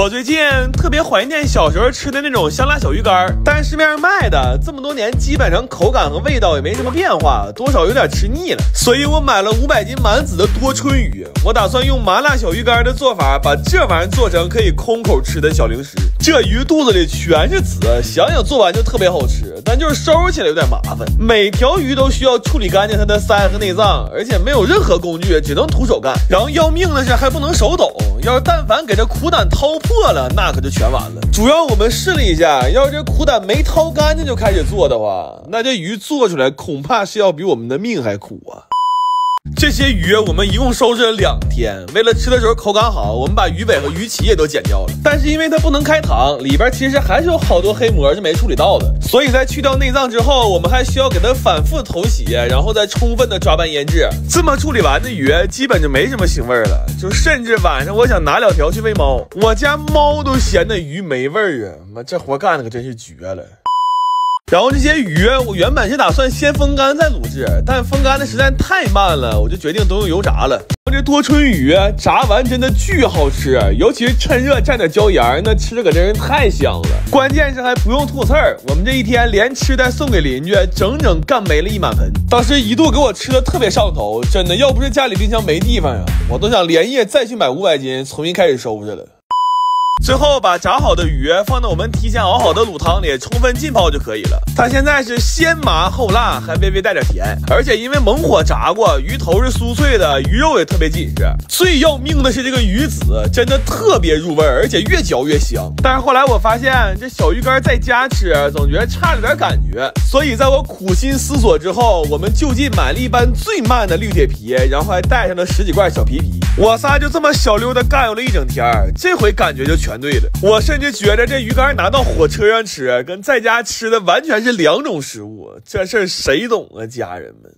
我最近特别怀念小时候吃的那种香辣小鱼干，但市面上卖的这么多年，基本上口感和味道也没什么变化，多少有点吃腻了。所以我买了500斤满籽的多春鱼，我打算用麻辣小鱼干的做法，把这玩意儿做成可以空口吃的小零食。这鱼肚子里全是籽，想想做完就特别好吃，但就是收拾起来有点麻烦。每条鱼都需要处理干净它的鳃和内脏，而且没有任何工具，只能徒手干。然后要命的是还不能手抖，要是但凡给这苦胆掏破了，那可就全完了。主要我们试了一下，要是这苦胆没掏干净就开始做的话，那这鱼做出来恐怕是要比我们的命还苦啊。这些鱼我们一共收拾了2天，为了吃的时候口感好，我们把鱼尾和鱼鳍也都剪掉了。但是因为它不能开膛，里边其实还是有好多黑膜是没处理到的，所以在去掉内脏之后，我们还需要给它反复头洗，然后再充分的抓拌腌制。这么处理完的鱼基本就没什么腥味了，就甚至晚上我想拿2条去喂猫，我家猫都嫌那鱼没味儿啊！妈，这活干的可真是绝了。然后这些鱼我原本是打算先风干再卤制，但风干的实在太慢了，我就决定都用油炸了。这多春鱼炸完真的巨好吃，尤其是趁热蘸点椒盐，那吃着可真是太香了。关键是还不用吐刺儿，我们这一天连吃带送给邻居，整整干没了1满盆。当时一度给我吃的特别上头，真的要不是家里冰箱没地方呀，我都想连夜再去买500斤，重新开始收拾了。最后把炸好的鱼放到我们提前熬好的卤汤里，充分浸泡就可以了。它现在是先麻后辣，还微微带点甜，而且因为猛火炸过，鱼头是酥脆的，鱼肉也特别紧实。最要命的是这个鱼籽真的特别入味，而且越嚼越香。但是后来我发现这小鱼干在家吃总觉得差了点感觉，所以在我苦心思索之后，我们就近买了一般最慢的绿铁皮，然后还带上了10几罐小皮皮。我仨就这么小溜的干悠了一整天，这回感觉就全对了。我甚至觉得这鱼干拿到火车上吃跟在家吃的完全是2种食物，这事儿谁懂啊，家人们。